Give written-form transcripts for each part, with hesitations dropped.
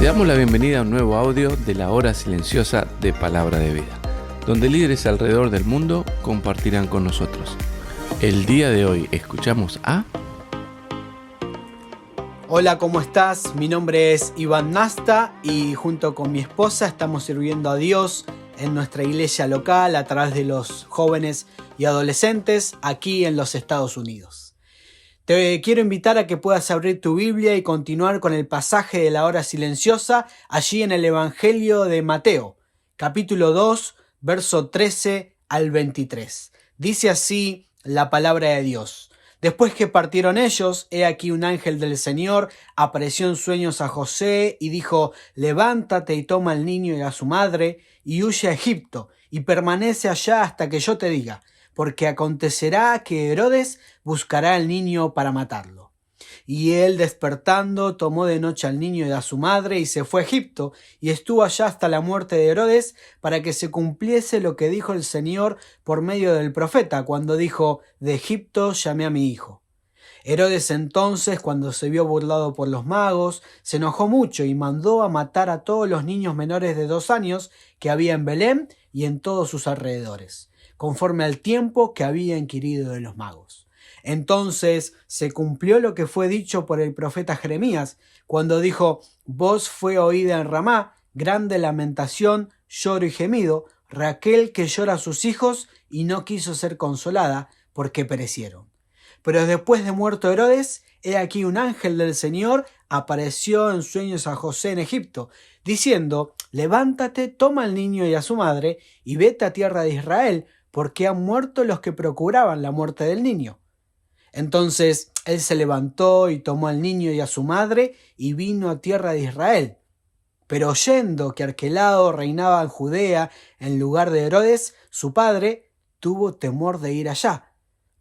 Te damos la bienvenida a un nuevo audio de la hora silenciosa de Palabra de Vida, donde líderes alrededor del mundo compartirán con nosotros. El día de hoy escuchamos a... Hola, ¿cómo estás? Mi nombre es Iván Nasta y junto con mi esposa estamos sirviendo a Dios en nuestra iglesia local a través de los jóvenes y adolescentes aquí en los Estados Unidos. Te quiero invitar a que puedas abrir tu Biblia y continuar con el pasaje de la hora silenciosa allí en el Evangelio de Mateo, capítulo 2, verso 13 al 23. Dice así la palabra de Dios. Después que partieron ellos, he aquí un ángel del Señor apareció en sueños a José y dijo: levántate y toma al niño y a su madre y huye a Egipto y permanece allá hasta que yo te diga, porque acontecerá que Herodes buscará al niño para matarlo. Y él, despertando, tomó de noche al niño y a su madre y se fue a Egipto, y estuvo allá hasta la muerte de Herodes, para que se cumpliese lo que dijo el Señor por medio del profeta, cuando dijo: de Egipto llamé a mi hijo. Herodes entonces, cuando se vio burlado por los magos, se enojó mucho y mandó a matar a todos los niños menores de 2 años que había en Belén y en todos sus alrededores, conforme al tiempo que había inquirido de los magos. Entonces se cumplió lo que fue dicho por el profeta Jeremías, cuando dijo: voz fue oída en Ramá, grande lamentación, lloro y gemido, Raquel que llora a sus hijos y no quiso ser consolada, porque perecieron. Pero después de muerto Herodes, he aquí un ángel del Señor apareció en sueños a José en Egipto, diciendo: levántate, toma al niño y a su madre, y vete a tierra de Israel, porque han muerto los que procuraban la muerte del niño. Entonces él se levantó y tomó al niño y a su madre, y vino a tierra de Israel. Pero oyendo que Arquelao reinaba en Judea en lugar de Herodes, su padre, tuvo temor de ir allá.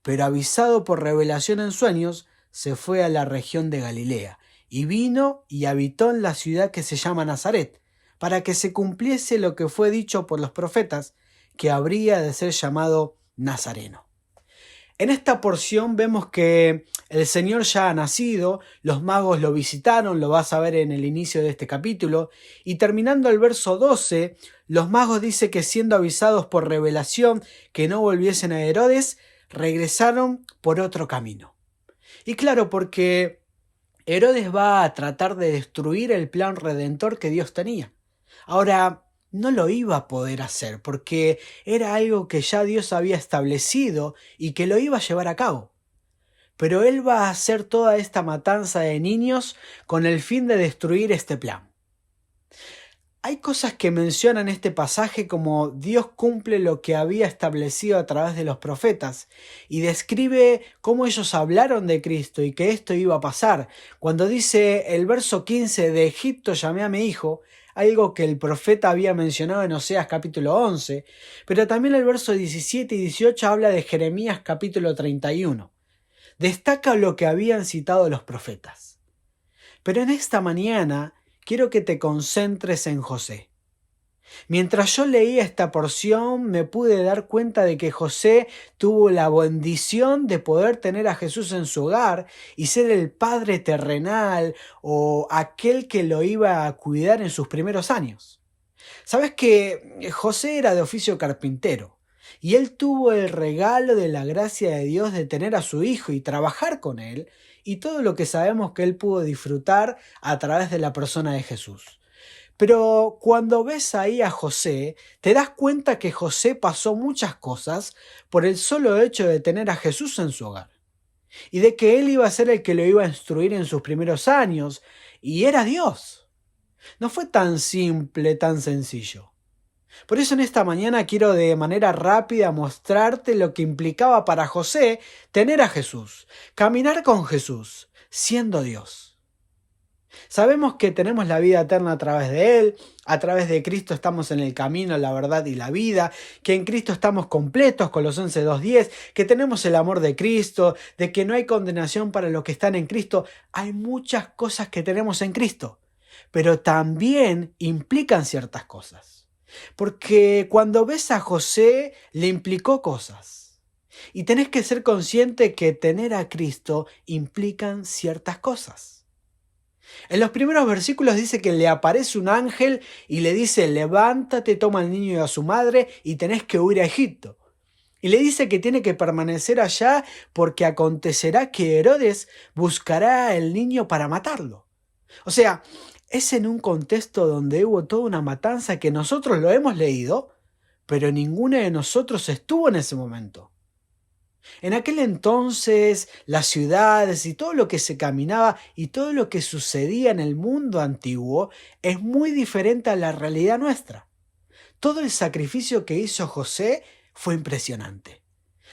Pero avisado por revelación en sueños, se fue a la región de Galilea, y vino y habitó en la ciudad que se llama Nazaret, para que se cumpliese lo que fue dicho por los profetas, que habría de ser llamado Nazareno. En esta porción vemos que el Señor ya ha nacido, los magos lo visitaron, lo vas a ver en el inicio de este capítulo, y terminando el verso 12, los magos dicen que siendo avisados por revelación que no volviesen a Herodes, regresaron por otro camino. Y claro, porque Herodes va a tratar de destruir el plan redentor que Dios tenía. Ahora, no lo iba a poder hacer porque era algo que ya Dios había establecido y que lo iba a llevar a cabo. Pero él va a hacer toda esta matanza de niños con el fin de destruir este plan. Hay cosas que mencionan este pasaje como Dios cumple lo que había establecido a través de los profetas y describe cómo ellos hablaron de Cristo y que esto iba a pasar. Cuando dice el verso 15, de Egipto llamé a mi hijo, algo que el profeta había mencionado en Oseas capítulo 11, pero también el verso 17 y 18 habla de Jeremías capítulo 31. Destaca lo que habían citado los profetas. Pero en esta mañana quiero que te concentres en José. Mientras yo leía esta porción, me pude dar cuenta de que José tuvo la bendición de poder tener a Jesús en su hogar y ser el padre terrenal o aquel que lo iba a cuidar en sus primeros años. Sabes que José era de oficio carpintero y él tuvo el regalo de la gracia de Dios de tener a su hijo y trabajar con él, y todo lo que sabemos que él pudo disfrutar a través de la persona de Jesús. Pero cuando ves ahí a José, te das cuenta que José pasó muchas cosas por el solo hecho de tener a Jesús en su hogar. Y de que él iba a ser el que lo iba a instruir en sus primeros años. Y era Dios. No fue tan simple, tan sencillo. Por eso en esta mañana quiero de manera rápida mostrarte lo que implicaba para José tener a Jesús, caminar con Jesús, siendo Dios. Sabemos que tenemos la vida eterna a través de Él, a través de Cristo estamos en el camino, la verdad y la vida, que en Cristo estamos completos, Colosenses 2:10, que tenemos el amor de Cristo, de que no hay condenación para los que están en Cristo. Hay muchas cosas que tenemos en Cristo, pero también implican ciertas cosas. Porque cuando ves a José, le implicó cosas. Y tenés que ser consciente que tener a Cristo implican ciertas cosas. En los primeros versículos dice que le aparece un ángel y le dice: levántate, toma al niño y a su madre y tenés que huir a Egipto. Y le dice que tiene que permanecer allá porque acontecerá que Herodes buscará al niño para matarlo. O sea, es en un contexto donde hubo toda una matanza que nosotros lo hemos leído, pero ninguno de nosotros estuvo en ese momento. En aquel entonces, las ciudades y todo lo que se caminaba y todo lo que sucedía en el mundo antiguo es muy diferente a la realidad nuestra. Todo el sacrificio que hizo José fue impresionante.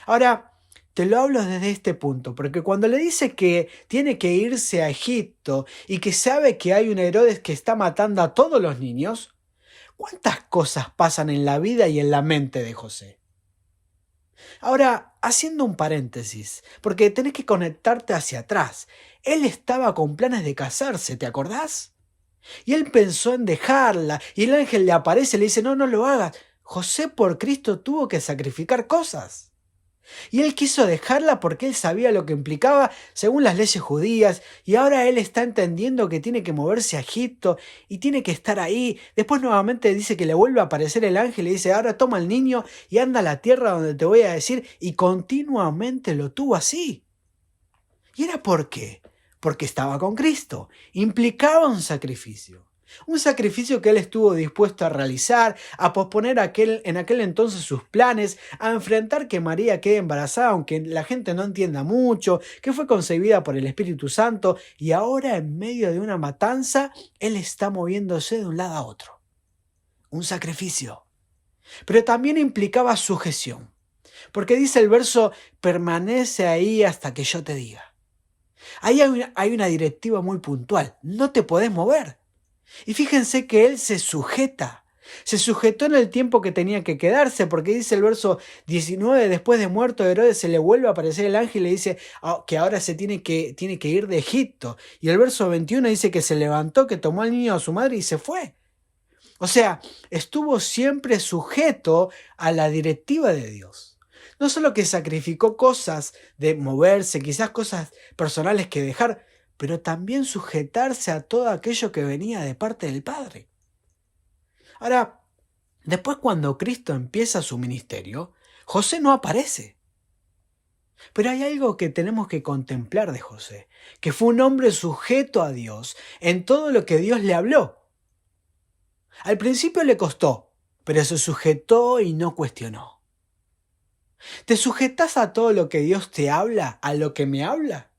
Ahora, te lo hablo desde este punto, porque cuando le dice que tiene que irse a Egipto y que sabe que hay un Herodes que está matando a todos los niños, ¿cuántas cosas pasan en la vida y en la mente de José? Ahora, haciendo un paréntesis, porque tenés que conectarte hacia atrás. Él estaba con planes de casarse, ¿te acordás? Y él pensó en dejarla, y el ángel le aparece y le dice: no, no lo hagas. José por Cristo tuvo que sacrificar cosas. Y él quiso dejarla porque él sabía lo que implicaba según las leyes judías, y ahora él está entendiendo que tiene que moverse a Egipto y tiene que estar ahí. Después nuevamente dice que le vuelve a aparecer el ángel y dice: ahora toma al niño y anda a la tierra donde te voy a decir, y continuamente lo tuvo así. ¿Y era por qué? Porque estaba con Cristo. Implicaba un sacrificio. Un sacrificio que él estuvo dispuesto a realizar, a posponer en aquel entonces sus planes, a enfrentar que María quede embarazada, aunque la gente no entienda mucho, que fue concebida por el Espíritu Santo, y ahora en medio de una matanza, él está moviéndose de un lado a otro. Un sacrificio. Pero también implicaba sujeción, porque dice el verso: permanece ahí hasta que yo te diga. Ahí hay una directiva muy puntual: no te podés mover. Y fíjense que él se sujetó en el tiempo que tenía que quedarse, porque dice el verso 19: después de muerto Herodes se le vuelve a aparecer el ángel y le dice que ahora se tiene que ir de Egipto. Y el verso 21 dice que se levantó, que tomó al niño a su madre y se fue. O sea, estuvo siempre sujeto a la directiva de Dios. No solo que sacrificó cosas de moverse, quizás cosas personales que dejar, pero también sujetarse a todo aquello que venía de parte del Padre. Ahora, después cuando Cristo empieza su ministerio, José no aparece. Pero hay algo que tenemos que contemplar de José, que fue un hombre sujeto a Dios en todo lo que Dios le habló. Al principio le costó, pero se sujetó y no cuestionó. ¿Te sujetas a todo lo que Dios te habla, a lo que me habla?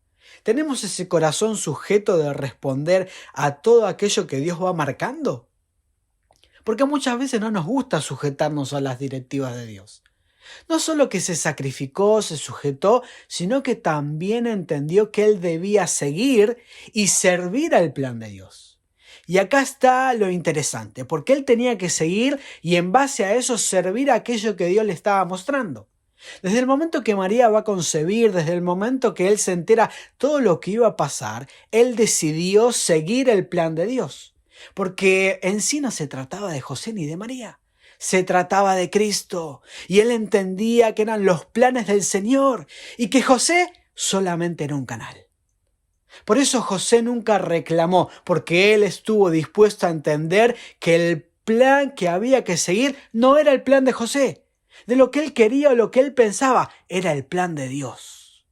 ¿Tenemos ese corazón sujeto de responder a todo aquello que Dios va marcando? Porque muchas veces no nos gusta sujetarnos a las directivas de Dios. No solo que se sacrificó, se sujetó, sino que también entendió que él debía seguir y servir al plan de Dios. Y acá está lo interesante, porque él tenía que seguir y en base a eso servir aquello que Dios le estaba mostrando. Desde el momento que María va a concebir, desde el momento que él se entera todo lo que iba a pasar, él decidió seguir el plan de Dios. Porque en sí no se trataba de José ni de María, se trataba de Cristo. Y él entendía que eran los planes del Señor y que José solamente era un canal. Por eso José nunca reclamó, porque él estuvo dispuesto a entender que el plan que había que seguir no era el plan de José. De lo que él quería o lo que él pensaba, era el plan de Dios.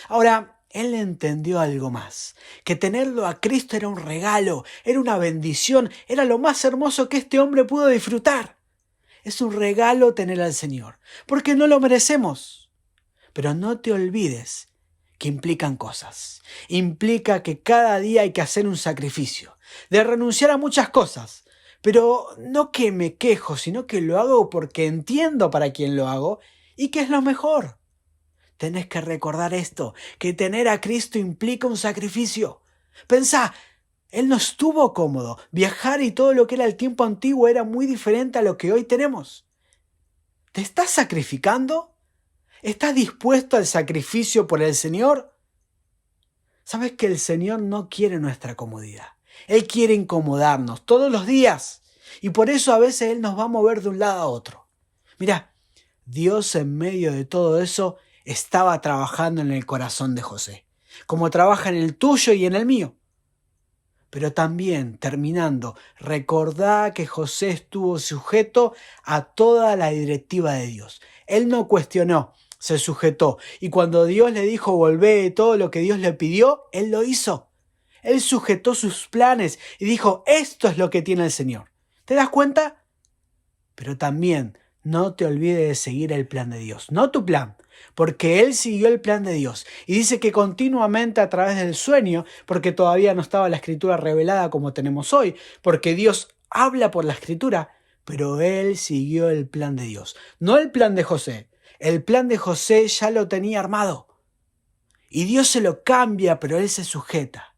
Ahora, él entendió algo más, que tenerlo a Cristo era un regalo, era una bendición, era lo más hermoso que este hombre pudo disfrutar. Es un regalo tener al Señor, porque no lo merecemos. Pero no te olvides que implican cosas. Implica que cada día hay que hacer un sacrificio, de renunciar a muchas cosas. Pero no que me quejo, sino que lo hago porque entiendo para quién lo hago y que es lo mejor. Tenés que recordar esto, que tener a Cristo implica un sacrificio. Pensá, él no estuvo cómodo. Viajar y todo lo que era el tiempo antiguo era muy diferente a lo que hoy tenemos. ¿Te estás sacrificando? ¿Estás dispuesto al sacrificio por el Señor? Sabes que el Señor no quiere nuestra comodidad. Él quiere incomodarnos todos los días y por eso a veces Él nos va a mover de un lado a otro. Mira, Dios en medio de todo eso estaba trabajando en el corazón de José, como trabaja en el tuyo y en el mío. Pero también, terminando, recordá que José estuvo sujeto a toda la directiva de Dios. Él no cuestionó, se sujetó. Y cuando Dios le dijo volvé todo lo que Dios le pidió, él lo hizo. Él sujetó sus planes y dijo, esto es lo que tiene el Señor. ¿Te das cuenta? Pero también no te olvides de seguir el plan de Dios, no tu plan. Porque él siguió el plan de Dios y dice que continuamente a través del sueño, porque todavía no estaba la escritura revelada como tenemos hoy, porque Dios habla por la escritura, pero él siguió el plan de Dios, no el plan de José. El plan de José ya lo tenía armado y Dios se lo cambia, pero él se sujeta.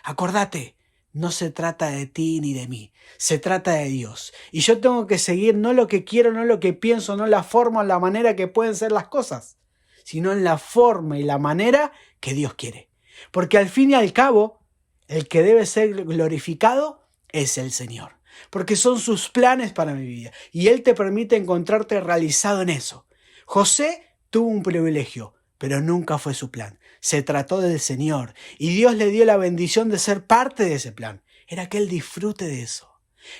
Acordate, no se trata de ti ni de mí, se trata de Dios. Y yo tengo que seguir no lo que quiero, no lo que pienso, no la forma o la manera que pueden ser las cosas, sino en la forma y la manera que Dios quiere. Porque al fin y al cabo, el que debe ser glorificado es el Señor. Porque son sus planes para mi vida. Y Él te permite encontrarte realizado en eso. José tuvo un privilegio, pero nunca fue su plan. Se trató del Señor. Y Dios le dio la bendición de ser parte de ese plan. Era que Él disfrute de eso.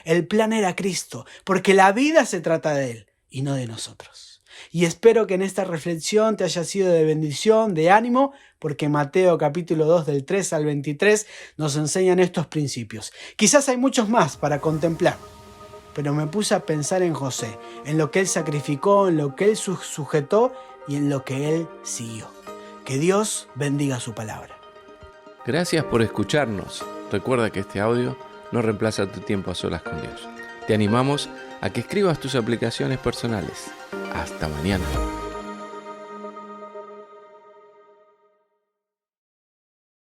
El plan era Cristo, porque la vida se trata de Él y no de nosotros. Y espero que en esta reflexión te haya sido de bendición, de ánimo, porque Mateo capítulo 2 del 3 al 23 nos enseñan estos principios. Quizás hay muchos más para contemplar, pero me puse a pensar en José, en lo que él sacrificó, en lo que él sujetó y en lo que él siguió. Que Dios bendiga su palabra. Gracias por escucharnos. Recuerda que este audio no reemplaza tu tiempo a solas con Dios. Te animamos a que escribas tus aplicaciones personales. Hasta mañana.